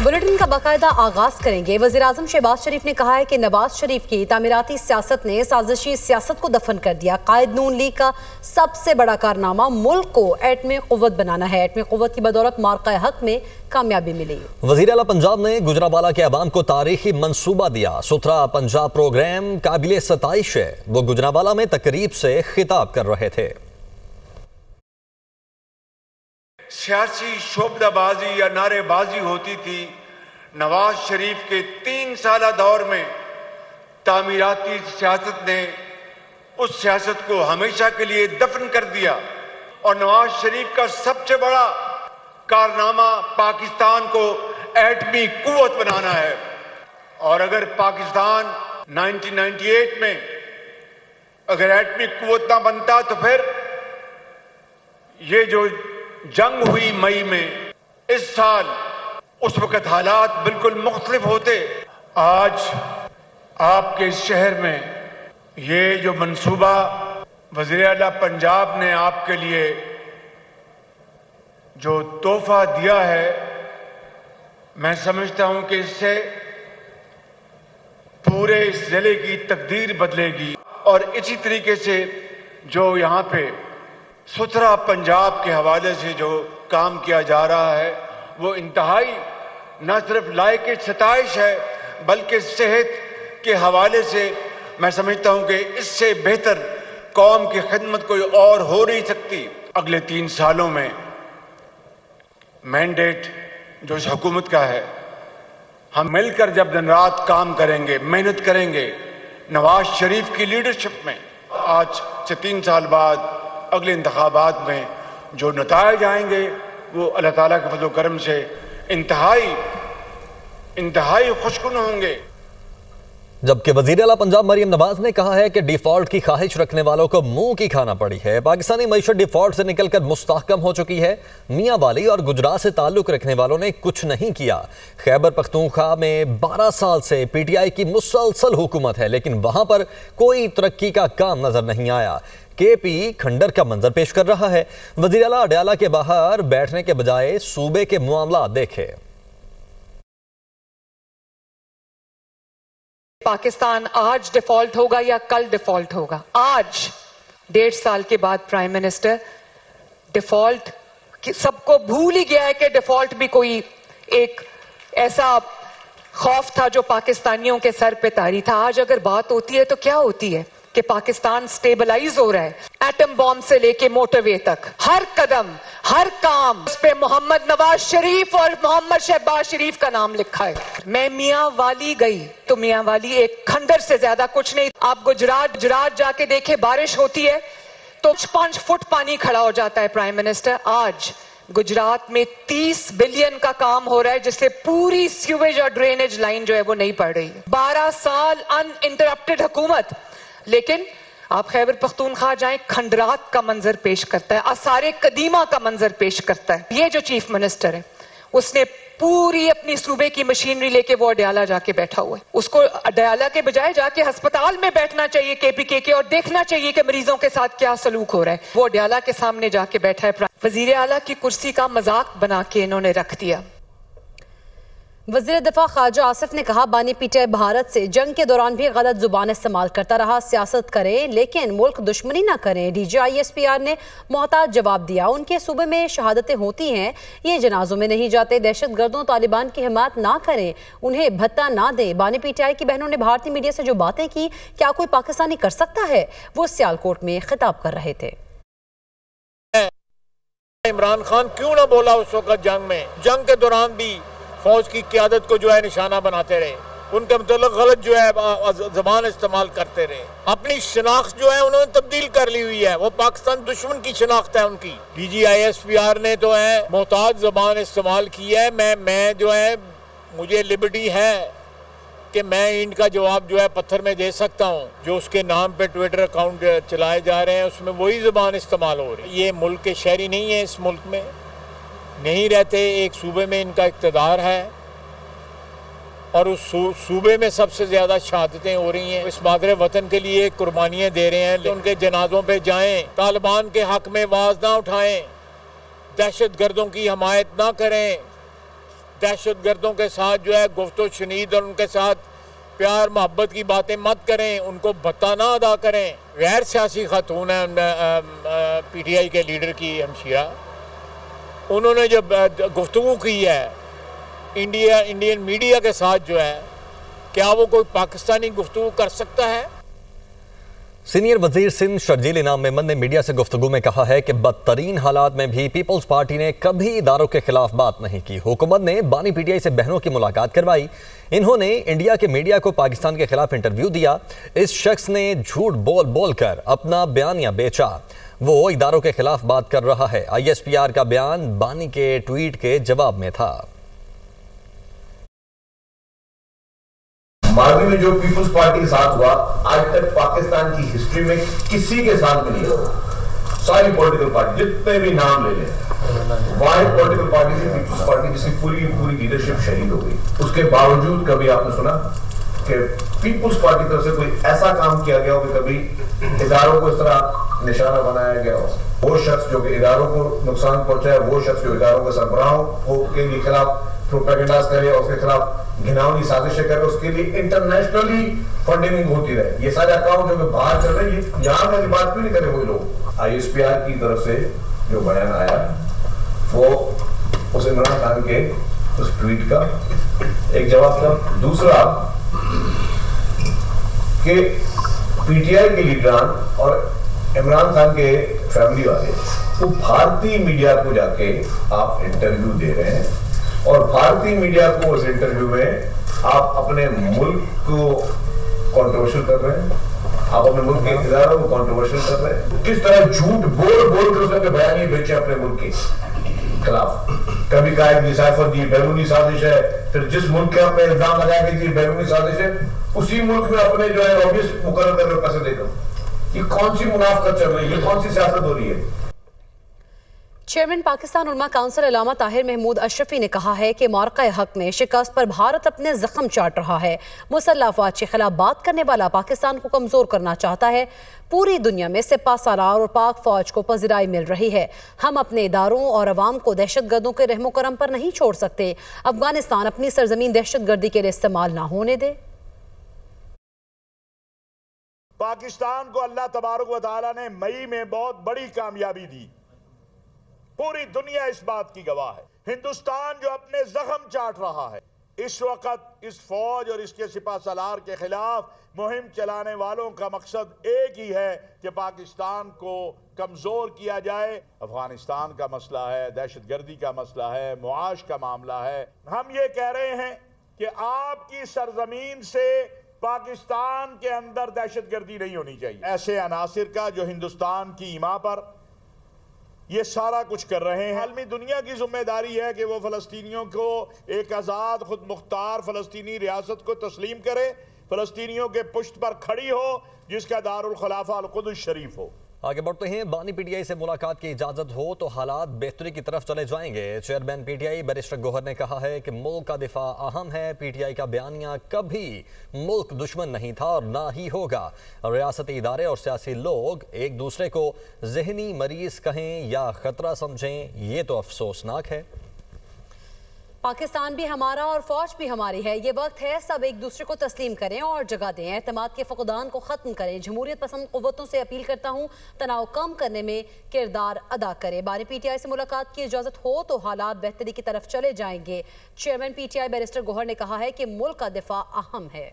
Bulletin کا باقاعدہ آغاز کریں گے۔ وزیراعظم شہباز شریف نے کہا ہے کہ نواز شریف کی تعمیراتی سیاست نے سازشی سیاست کو دفن کر دیا۔ قائد نون لیگ کا سب سے بڑا کارنامہ ملک کو ایٹمی قوت بنانا ہے۔ ایٹمی قوت کی بدولت مارکہ حق میں کامیابی ملی۔ وزیر اعلیٰ پنجاب نے گجرانوالہ کے عوام کو تاریخی منصوبہ دیا۔ ستھرا پنجاب پروگرام قابل ستائش ہے۔ وہ گجرانوالہ میں تقریب سے خطاب کر رہے تھے۔ سیاسی شعبدہ بازی یا نعرے بازی ہوتی تھی، نواز شریف کے 3 سالہ دور میں تعمیراتی سیاست نے اس سیاست کو ہمیشہ کے لیے دفن کر دیا، اور نواز شریف کا سب سے بڑا کارنامہ پاکستان کو ایٹمی قوت بنانا ہے۔ اور اگر پاکستان 1998 میں اگر ایٹمی قوت نہ بنتا تو پھر یہ جو جنگ ہوئی مئی میں اس سال، اس وقت حالات بالکل مختلف ہوتے۔ آج آپ کے اس شہر میں یہ جو منصوبہ وزیر اعلیٰ پنجاب نے آپ کے لیے جو تحفہ دیا ہے، میں سمجھتا ہوں کہ اس سے پورے اس ضلع کی تقدیر بدلے گی۔ اور اسی طریقے سے جو یہاں پہ ستھرا پنجاب کے حوالے سے جو کام کیا جا رہا ہے، وہ انتہائی نہ صرف لائق ستائش ہے بلکہ صحت کے حوالے سے میں سمجھتا ہوں کہ اس سے بہتر قوم کی خدمت کوئی اور ہو نہیں سکتی۔ اگلے 3 سالوں میں مینڈیٹ جو اس حکومت کا ہے، ہم مل کر جب دن رات کام کریں گے، محنت کریں گے نواز شریف کی لیڈرشپ میں، آج سے 3 سال بعد اگلے انتخابات میں جو نتائج آئیں گے وہ اللہ تعالیٰ کے فضل و کرم سے انتہائی خوشگوار ہوں گے۔ جبکہ وزیر اعلیٰ پنجاب مریم نواز نے کہا ہے کہ ڈیفالٹ کی خواہش رکھنے والوں کو منہ کی کھانا پڑی ہے۔ پاکستانی معیشت ڈیفالٹ سے نکل کر مستحکم ہو چکی ہے۔ میاں والی اور گجرات سے تعلق رکھنے والوں نے کچھ نہیں کیا۔ خیبر پختونخوا میں 12 سال سے پی ٹی آئی کی مسلسل حکومت ہے، لیکن وہاں پر کوئی ترقی کا کام نظر نہیں آیا۔ کے پی کھنڈر کا منظر پیش کر رہا ہے۔ وزیر اعلیٰ اڈیالہ کے باہر بیٹھنے کے بجائے صوبے کے معاملات دیکھے۔ پاکستان آج ڈیفالٹ ہوگا یا کل ڈیفالٹ ہوگا؟ آج 1.5 سال کے بعد پرائم منسٹر ڈیفالٹ سب کو بھول ہی گیا ہے کہ ڈیفالٹ بھی کوئی ایک ایسا خوف تھا جو پاکستانیوں کے سر پہ طاری تھا۔ آج اگر بات ہوتی ہے تو کیا ہوتی ہے کہ پاکستان سٹیبلائز ہو رہا ہے۔ ایٹم بام سے لے کے موٹر وے تک ہر قدم، ہر کام اس پہ محمد نواز شریف اور محمد شہباز شریف کا نام لکھا ہے۔ میں میاں والی گئی تو میاں والی ایک کھنڈر سے زیادہ کچھ نہیں۔ آپ گجرات جا کے دیکھیں، بارش ہوتی ہے تو 5 فٹ پانی کھڑا ہو جاتا ہے۔ پرائم منسٹر، آج گجرات میں 30 بلین کا کام ہو رہا ہے جس سے پوری سیویج اور ڈرینیج لائن جو ہے وہ نہیں پڑ رہی ہے۔ 12 سال ان انٹرپٹڈ حکومت، لیکن آپ خیبر پختونخوا جائیں، کھنڈرات کا منظر پیش کرتا ہے، آثار قدیمہ کا منظر پیش کرتا ہے۔ یہ جو چیف منسٹر ہے اس نے پوری اپنی صوبے کی مشینری لے کے وہ اڈیالہ جا کے بیٹھا ہوا ہے۔ اس کو اڈیالہ کے بجائے جا کے ہسپتال میں بیٹھنا چاہیے کے پی کے اور دیکھنا چاہیے کہ مریضوں کے ساتھ کیا سلوک ہو رہا ہے۔ وہ اڈیالہ کے سامنے جا کے بیٹھا ہے۔ وزیر اعلیٰ کی کرسی کا مذاق بنا کے انہوں نے رکھ دیا۔ وزیر دفاع خارجہ آصف نے کہا بانی پی ٹی آئی بھارت سے جنگ کے دوران بھی غلط زبان استعمال کرتا رہا۔ سیاست کریں لیکن ملک دشمنی نہ کریں۔ D G I S P R نے محتاط جواب دیا۔ ان کے صوبے میں شہادتیں ہوتی ہیں، یہ جنازوں میں نہیں جاتے۔ دہشت گردوں طالبان کی حمایت نہ کریں، انہیں بھتہ نہ دیں۔ بانی پی ٹی آئی کی بہنوں نے بھارتی میڈیا سے جو باتیں کی، کیا کوئی پاکستانی کر سکتا ہے؟ وہ سیالکوٹ میں خطاب کر رہے تھے۔ عمران خان کیوں نہ بولا اس وقت جنگ کے دوران بھی فوج کی قیادت کو جو ہے نشانہ بناتے رہے، ان کے متعلق غلط جو ہے زبان استعمال کرتے رہے۔ اپنی شناخت جو ہے انہوں نے تبدیل کر لی ہوئی ہے، وہ پاکستان دشمن کی شناخت ہے ان کی۔ D G I S P R نے تو ہے محتاط زبان استعمال کی ہے۔ میں جو ہے مجھے لبرٹی ہے کہ میں ان کا جواب جو ہے پتھر میں دے سکتا ہوں۔ جو اس کے نام پہ ٹویٹر اکاؤنٹ چلائے جا رہے ہیں اس میں وہی زبان استعمال ہو رہی ہے۔ یہ ملک کے شہری نہیں ہیں، اس ملک میں نہیں رہتے، ایک صوبے میں ان کا اقتدار ہے اور اس صوبے میں سب سے زیادہ شہادتیں ہو رہی ہیں۔ اس مادر وطن کے لیے قربانیاں دے رہے ہیں، ان کے جنازوں پہ جائیں، طالبان کے حق میں آواز نہ اٹھائیں، دہشت گردوں کی حمایت نہ کریں، دہشت گردوں کے ساتھ جو ہے گفت و شنید اور ان کے ساتھ پیار محبت کی باتیں مت کریں، ان کو بتانا ادا کریں۔ غیر سیاسی خاتون ہیں پی ٹی آئی کے لیڈر کی ہمشیرہ، انہوں نے جب گفتگو کی ہے انڈین میڈیا کے ساتھ جو ہے، کیا وہ کوئی پاکستانی گفتگو کر سکتا ہے؟ سینئر وزیر سندھ شرجیل انعام میمن نے میڈیا سے گفتگو میں کہا ہے کہ بدترین حالات میں بھی پیپلز پارٹی نے کبھی اداروں کے خلاف بات نہیں کی۔ حکومت نے بانی پی ٹی آئی سے بہنوں کی ملاقات کروائی۔ انہوں نے انڈیا کے میڈیا کو پاکستان کے خلاف انٹرویو دیا۔ اس شخص نے جھوٹ بول بول کر اپنا بیانیہ بیچا۔ وہ اداروں کے خلاف بات کر رہا ہے۔ آئی ایس پی آر کا بیان بانی کے ٹویٹ کے جواب میں تھا۔ ماضی میں جو پیپلز پارٹی کے ساتھ ہوا، آج تک پاکستان کی ہسٹری میں کسی کے ساتھ بھی نہیں ہوا۔ ساری پولیٹیکل پارٹی جتنے بھی نام لے لیں، واحد پولیٹیکل پارٹی تھی پیپلز پارٹی جس کی پوری لیڈرشپ شہید ہو گئی۔ اس کے باوجود کبھی آپ نے سنا کہ پیپلز پارٹی طرف سے کوئی ایسا کام کیا گیا ہو کہ کبھی اداروں کو اس طرح نشانہ بنایا گیا ہو؟ وہ شخص جو کہ اداروں کو نقصان پہنچائے، وہ شخص جو اداروں کے سربراہوں کے خلاف پروپیگنڈاز کرے اور اس کے خلاف گھناؤنی سازشیں کرے، اس کے لیے انٹرنیشنلی فنڈنگ ہوتی رہے۔ یہ سارے اکاؤنٹ جو باہر چل رہے ہیں، یہاں میں بات کیوں نہیں کرے وہی لوگ؟ آئی ایس پی آر کی طرف سے جو بیان آیا وہ اس عمران خان کے اس ٹویٹ کا ایک جواب تھا۔ دوسرا کہ پی ٹی آئی کے لیڈران اور عمران خان کے فیملی والے وہ بھارتی میڈیا کو جا کے آپ انٹرویو دے رہے ہیں، اور بھارتی میڈیا کو اس انٹرویو میں آپ اپنے ملک کو کنٹروورشل کر رہے ہیں، آپ اپنے ملک کے اداروں کو کنٹروورشل کر رہے ہیں۔ کس طرح جھوٹ بول بول کر اس نے بیانیے بیچے اپنے ملک کے خلاف۔ کبھی کہا کہ سائفر دی بیرونی سازش ہے، پھر جس ملک کے آپ پہ الزام لگایا گئی تھی بیرونی سازش ہے، اسی ملک میں اپنے جو ہے لابیسٹ مقرر کر رہے پیسے دے کر۔ یہ کون سی منافقت چل رہی ہے؟ یہ کون سی سیاست ہو رہی ہے؟ چیئرمین پاکستان علماء کونسل علامہ طاہر محمود اشرفی نے کہا ہے کہ معرکہ حق میں شکست پر بھارت اپنے زخم چاٹ رہا ہے۔ مسلح افواج کے خلاف بات کرنے والا پاکستان کو کمزور کرنا چاہتا ہے۔ پوری دنیا میں سپہ سالار اور پاک فوج کو پذیرائی مل رہی ہے۔ ہم اپنے اداروں اور عوام کو دہشت گردوں کے رحم و کرم پر نہیں چھوڑ سکتے۔ افغانستان اپنی سرزمین دہشت گردی کے لیے استعمال نہ ہونے دے۔ پاکستان کو اللہ تبارک و تعالیٰ نے مئی میں بہت بڑی کامیابی دی، پوری دنیا اس بات کی گواہ ہے۔ ہندوستان جو اپنے زخم چاٹ رہا ہے، اس وقت اس فوج اور اس کے سپہ سالار کے خلاف مہم چلانے والوں کا مقصد ایک ہی ہے کہ پاکستان کو کمزور کیا جائے۔ افغانستان کا مسئلہ ہے، دہشت گردی کا مسئلہ ہے، معاش کا معاملہ ہے۔ ہم یہ کہہ رہے ہیں کہ آپ کی سرزمین سے پاکستان کے اندر دہشت گردی نہیں ہونی چاہیے۔ ایسے عناصر کا جو ہندوستان کی ایما پر یہ سارا کچھ کر رہے ہیں، عالمی دنیا کی ذمہ داری ہے کہ وہ فلسطینیوں کو ایک آزاد خود مختار فلسطینی ریاست کو تسلیم کرے، فلسطینیوں کے پشت پر کھڑی ہو، جس کا دارالخلافہ القدس شریف ہو۔ آگے بڑھتے ہیں۔ بانی پی ٹی آئی سے ملاقات کی اجازت ہو تو حالات بہتری کی طرف چلے جائیں گے۔ Chairman P T I barrister Gohar نے کہا ہے کہ ملک کا دفاع اہم ہے۔ پی ٹی آئی کا بیانیہ کبھی ملک دشمن نہیں تھا اور نہ ہی ہوگا۔ ریاستی ادارے اور سیاسی لوگ ایک دوسرے کو ذہنی مریض کہیں یا خطرہ سمجھیں، یہ تو افسوسناک ہے۔ پاکستان بھی ہمارا اور فوج بھی ہماری ہے۔ یہ وقت ہے سب ایک دوسرے کو تسلیم کریں اور جگہ دیں، اعتماد کے فقدان کو ختم کریں۔ جمہوریت پسند قوتوں سے اپیل کرتا ہوں تناؤ کم کرنے میں کردار ادا کریں۔ بانی پی ٹی آئی سے ملاقات کی اجازت ہو تو حالات بہتری کی طرف چلے جائیں گے۔ Chairman P T I barrister Gohar نے کہا ہے کہ ملک کا دفاع اہم ہے۔